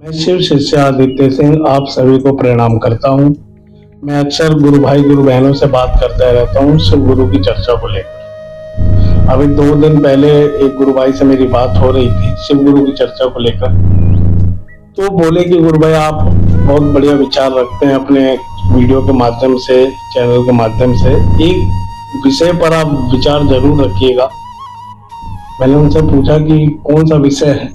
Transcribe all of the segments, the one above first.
मैं शिव शिष्य आदित्य सिंह आप सभी को प्रणाम करता हूँ। मैं अक्सर गुरु भाई गुरु बहनों से बात करता रहता हूँ शिव गुरु की चर्चा को लेकर। अभी 2 दिन पहले एक गुरु भाई से मेरी बात हो रही थी शिव गुरु की चर्चा को लेकर। तो बोले कि गुरु भाई आप बहुत बढ़िया विचार रखते हैं, अपने वीडियो के माध्यम से, चैनल के माध्यम से एक विषय पर आप विचार जरूर रखिएगा। मैंने उनसे पूछा कि कौन सा विषय है,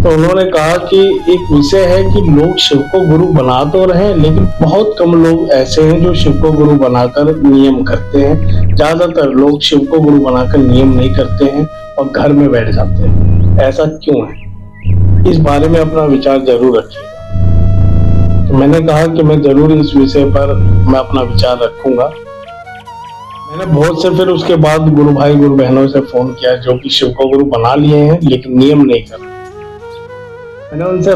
तो उन्होंने कहा कि एक विषय है कि लोग शिव को गुरु बना तो रहे हैं, लेकिन बहुत कम लोग ऐसे हैं जो शिव को गुरु बनाकर नियम करते हैं। ज्यादातर लोग शिव को गुरु बनाकर नियम नहीं करते हैं और घर में बैठ जाते हैं। ऐसा क्यों है, इस बारे में अपना विचार जरूर रखिएगा। तो मैंने कहा कि मैं जरूर इस विषय पर मैं अपना विचार रखूंगा। मैंने बहुत से फिर उसके बाद गुरु भाई गुरु बहनों से फोन किया जो कि शिव को गुरु बना लिए हैं लेकिन नियम नहीं कर रहे। मैंने उनसे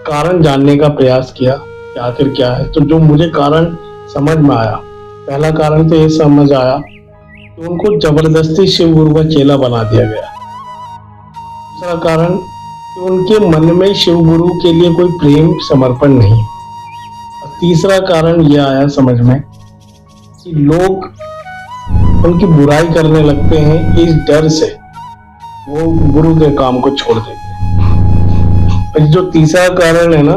कारण जानने का प्रयास किया कि आखिर क्या है। तो जो मुझे कारण समझ में आया, पहला कारण तो ये समझ आया कि उनको जबरदस्ती शिव गुरु का चेला बना दिया गया। दूसरा कारण कि उनके मन में शिव गुरु के लिए कोई प्रेम समर्पण नहीं। और तीसरा कारण यह आया समझ में कि लोग उनकी बुराई करने लगते हैं, इस डर से वो गुरु के काम को छोड़ देते हैं। जो तीसरा कारण है ना,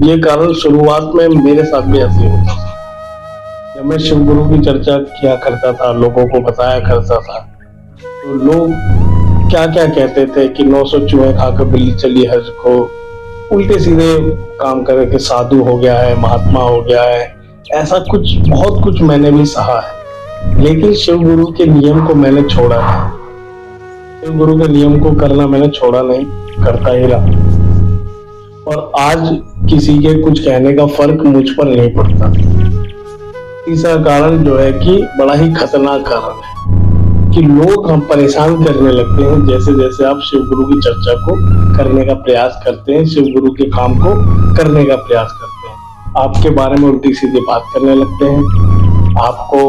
ये कारण शुरुआत में मेरे साथ भी ऐसे होता था। जब मैं शिव गुरु की चर्चा किया करता था, लोगों को बताया करता था, तो लोग क्या क्या कहते थे कि 900 चूहे खाकर बिल्ली चली हज को, उल्टे सीधे काम करके साधु हो गया है, महात्मा हो गया है, ऐसा कुछ बहुत कुछ मैंने भी सहा है। लेकिन शिव गुरु के नियम को मैंने छोड़ा नहीं, शिव गुरु के नियम को करना मैंने छोड़ा नहीं, करता ही रहा। और आज किसी के कुछ कहने का फर्क मुझ पर नहीं पड़ता। तीसरा कारण जो है कि बड़ा ही खतरनाक कारण है कि लोग हम परेशान करने लगते हैं जैसे जैसे आप शिव गुरु की चर्चा को करने का प्रयास करते हैं, शिव गुरु के काम को करने का प्रयास करते हैं। आपके बारे में उल्टी सीधी बात करने लगते हैं, आपको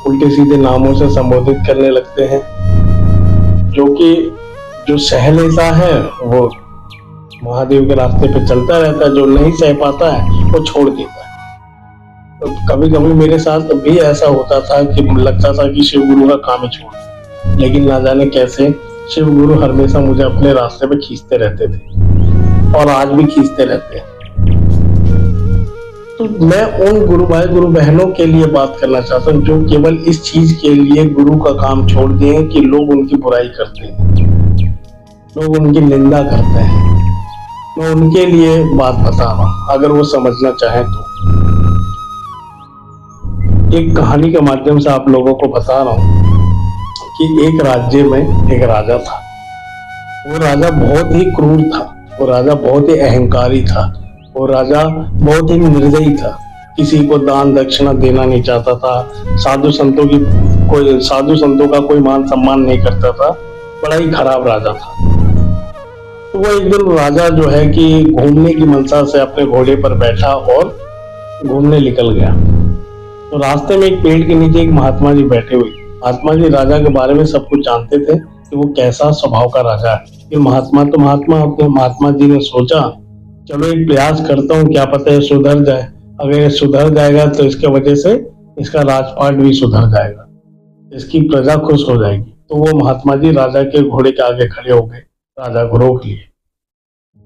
उल्टे सीधे नामों से संबोधित करने लगते हैं, जो कि जो सह लेता है वो महादेव के रास्ते पे चलता रहता है, जो नहीं सह पाता है वो छोड़ देता है। तो कभी कभी मेरे साथ भी ऐसा होता था कि लगता था कि शिव गुरु का काम ही छोड़, लेकिन ना जाने कैसे शिव गुरु हमेशा मुझे अपने रास्ते पे खींचते रहते थे और आज भी खींचते रहते हैं। तो मैं उन गुरु भाई गुरु बहनों के लिए बात करना चाहता हूँ जो केवल इस चीज के लिए गुरु का काम छोड़ दिए हैं कि लोग उनकी बुराई करते हैं, लोग उनकी निंदा करते हैं। मैं उनके लिए बात बता रहा हूं, अगर वो समझना चाहें तो। एक कहानी के माध्यम से आप लोगों को बता रहा हूं कि एक राज्य में एक राजा था। वो राजा बहुत ही क्रूर था, वो राजा बहुत ही अहंकारी था, वो राजा बहुत ही निर्दयी था, किसी को दान दक्षिणा देना नहीं चाहता था, साधु संतों का कोई मान सम्मान नहीं करता था, बड़ा ही खराब राजा था। तो वो एक दिन राजा जो है कि घूमने की मनसा से अपने घोड़े पर बैठा और घूमने निकल गया। तो रास्ते में एक पेड़ के नीचे एक महात्मा जी बैठे हुए। महात्मा जी राजा के बारे में सब कुछ जानते थे कि वो कैसा स्वभाव का राजा है। ये महात्मा तो महात्मा होते हैं। महात्मा जी ने सोचा चलो एक प्रयास करता हूँ, क्या पता है सुधर जाए। अगर ये सुधर जाएगा तो इसके वजह से इसका राजपाट भी सुधर जाएगा, इसकी प्रजा खुश हो जाएगी। तो वो महात्मा जी राजा के घोड़े के आगे खड़े हो गए, राजा को रोक लिए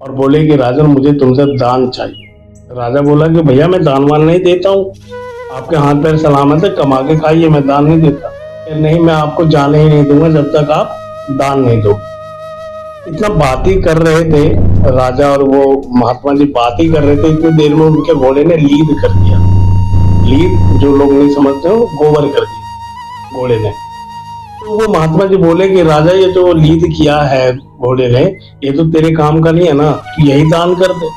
और बोले कि राजन मुझे तुमसे दान चाहिए। राजा बोला कि भैया मैं दान वान नहीं देता हूँ, आपके हाथ पैर सलामत है, कमा के खाइए, मैं दान नहीं देता। नहीं, मैं आपको जाने ही नहीं दूंगा जब तक आप दान नहीं दो। इतना बात ही कर रहे थे राजा और वो महात्मा जी, बात ही कर रहे थे, इतनी देर में उनके घोड़े ने लीद कर दिया। लीद जो लोग नहीं समझते हो, गोबर कर दिया घोड़े ने। तो वो महात्मा जी बोले कि राजा ये जो लीद किया है घोड़े ने, ये तो तेरे काम का नहीं है ना, तो यही दान कर दे।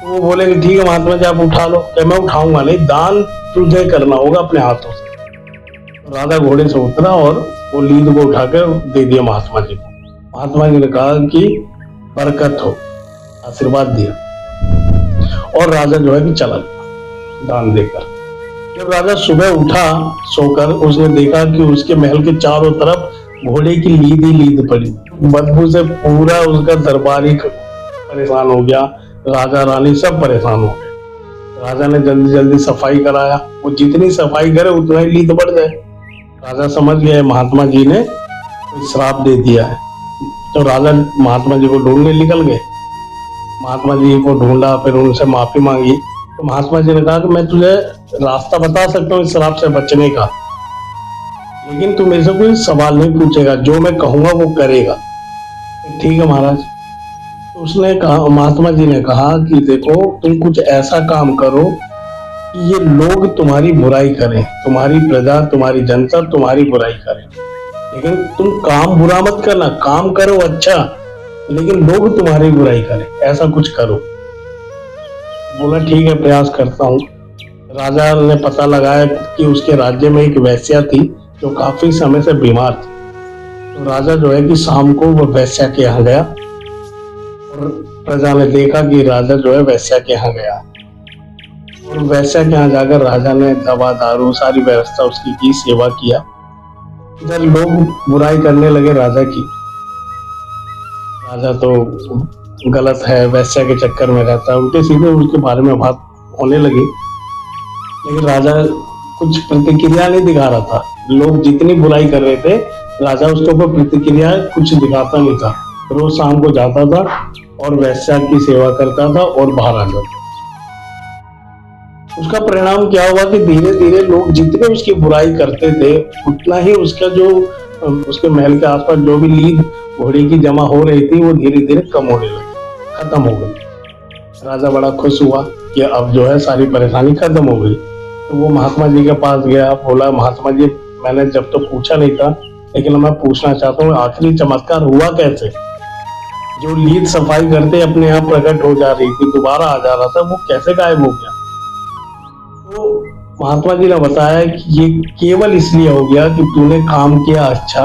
तो वो बोले कि ठीक है महात्मा जी आप उठा लो। क्या मैं उठाऊंगा नहीं, दान तुझे करना होगा अपने हाथों से। तो राजा घोड़े से उतरा और वो लीद को उठाकर दे दिया महात्मा जी को। महात्मा जी ने कहा कि बरकत हो, आशीर्वाद दिया और राजा जो है कि चला गया दान देकर। जब राजा सुबह उठा सोकर, उसने देखा कि उसके महल के चारों तरफ घोड़े की लीद ही लीद पड़ी, बदबू से पूरा उसका दरबार ही परेशान हो गया, राजा रानी सब परेशान हो गए। राजा ने जल्दी जल्दी सफाई कराया, वो जितनी सफाई करे उतना ही लीद बढ़ जाए। राजा समझ गए महात्मा जी ने कोई श्राप दे दिया है, तो राजा महात्मा जी को ढूंढने निकल गए। महात्मा जी को ढूंढा, फिर उनसे माफी मांगी, तो महात्मा जी ने कहा कि मैं तुझे रास्ता बता सकता हूँ इस श्राप से बचने का, लेकिन तू मेरे से कोई सवाल नहीं पूछेगा, जो मैं कहूंगा वो करेगा। ठीक है महाराज। तो उसने कहा, महात्मा जी ने कहा कि देखो तुम कुछ ऐसा काम करो कि ये लोग तुम्हारी बुराई करें, तुम्हारी प्रजा, तुम्हारी जनता तुम्हारी बुराई करे, लेकिन तुम काम बुरा मत करना, काम करो अच्छा, लेकिन लोग तुम्हारी बुराई करें, ऐसा कुछ करो। बोला ठीक है, प्रयास करता हूँ। राजा ने पता लगाया कि उसके राज्य में एक वैश्या थी जो काफी समय से बीमार थी। तो राजा जो है कि शाम को वो वैश्या के यहाँ गया, और प्रजा ने देखा कि राजा जो है वैश्या के यहाँ गया, और वैश्या के यहाँ जाकर राजा ने दवा दारू सारी व्यवस्था उसकी की, सेवा किया। इधर लोग बुराई करने लगे राजा की, राजा तो गलत है, वैश्या के चक्कर में रहता है, उल्टे सीधे उसके बारे में बात होने लगी। लेकिन राजा कुछ प्रतिक्रिया नहीं दिखा रहा था। लोग जितनी बुराई कर रहे थे, राजा उसके ऊपर प्रतिक्रिया कुछ दिखाता नहीं था। रोज शाम को जाता था और वैश्या की सेवा करता था और बाहर आ जाता। उसका परिणाम क्या हुआ कि धीरे धीरे लोग जितने उसकी बुराई करते थे, उतना ही उसका जो उसके महल के आसपास जो भी लीद घोड़ी की जमा हो रही थी वो धीरे धीरे कम होने लगी, खत्म हो गई। राजा बड़ा खुश हुआ कि अब जो है सारी परेशानी खत्म हो गई। तो वो महात्मा जी के पास गया, बोला महात्मा जी मैंने जब तो पूछा नहीं था, लेकिन मैं पूछना चाहता हूँ आखिरी चमत्कार हुआ कैसे? जो लीद सफाई करते अपने आप प्रकट हो जा रही थी, दोबारा आ जा रहा था, वो कैसे गायब हो गया? तो महात्मा जी ने बताया कि ये केवल इसलिए हो गया कि तूने काम किया अच्छा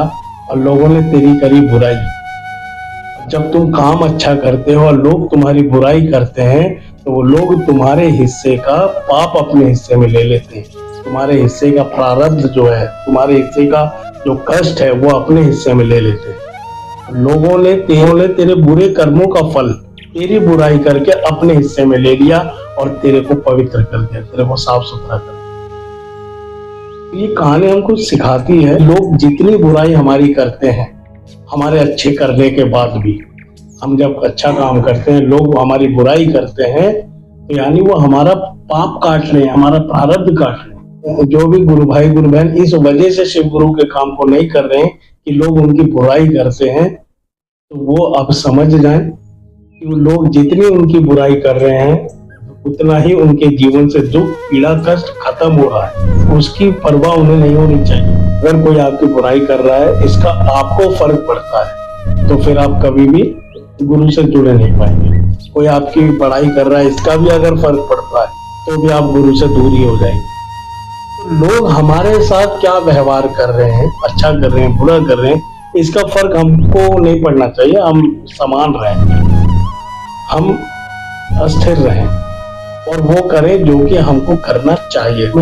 और लोगों ने तेरी करी बुराई। जब तुम काम अच्छा करते हो और लोग तुम्हारी बुराई करते हैं, तो वो लोग तुम्हारे हिस्से का पाप अपने हिस्से में ले लेते हैं, तुम्हारे हिस्से का प्रारब्ध जो है, तुम्हारे हिस्से का जो कष्ट है वो अपने हिस्से में ले लेते हैं। लोगों ने तेरे बुरे कर्मों का फल तेरी बुराई करके अपने हिस्से में ले लिया और तेरे को पवित्र कर दिया, तेरे को साफ सुथरा कर दिया। ये कहानी हमको सिखाती है, लोग जितनी बुराई हमारी करते हैं, हमारे अच्छे करने के बाद भी, हम जब अच्छा काम करते हैं लोग हमारी बुराई करते हैं, तो यानी वो हमारा पाप काट रहे हैं, हमारा प्रारब्ध काट रहे हैं। जो भी गुरु भाई गुरु बहन इस वजह से शिव गुरु के काम को नहीं कर रहे हैं कि लोग उनकी बुराई करते हैं, तो वो अब समझ जाएं कि वो लोग जितनी उनकी बुराई कर रहे हैं उतना ही उनके जीवन से दुख पीड़ा कष्ट खत्म हो रहा है, उसकी परवाह उन्हें नहीं होनी चाहिए। अगर कोई आपकी बुराई कर रहा है, इसका आपको फर्क पड़ता है, तो फिर आप कभी भी गुरु से जुड़े नहीं पाएंगे। कोई आपकी बड़ाई कर रहा है, इसका भी अगर फर्क पड़ता है, तो भी आप गुरु से दूर ही हो जाएंगे। तो लोग हमारे साथ क्या व्यवहार कर रहे हैं, अच्छा कर रहे हैं बुरा कर रहे हैं, इसका फर्क हमको नहीं पड़ना चाहिए। हम समान रहें, हम अस्थिर रहें और वो करें जो कि हमको करना चाहिए। तो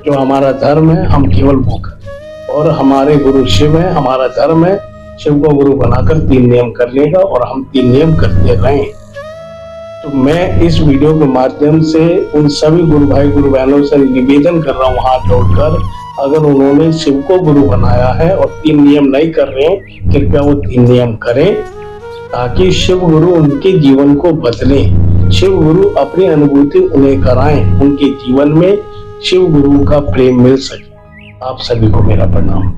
जो हमारा धर्म है हम केवल वो करें, और हमारे गुरु शिव है, हमारा धर्म है शिव को गुरु बनाकर 3 नियम करने का, और हम 3 नियम करते रहें। तो मैं इस वीडियो के माध्यम से उन सभी गुरु भाई गुरु बहनों से निवेदन कर रहा हूँ हाथ जोड़कर, अगर उन्होंने शिव को गुरु बनाया है और 3 नियम नहीं कर रहे हैं, कृपया वो 3 नियम करें, ताकि शिव गुरु उनके जीवन को बदले, शिव गुरु अपनी अनुभूति उन्हें कराएं, उनके जीवन में शिव गुरु का प्रेम मिल सके। आप सभी को मेरा प्रणाम।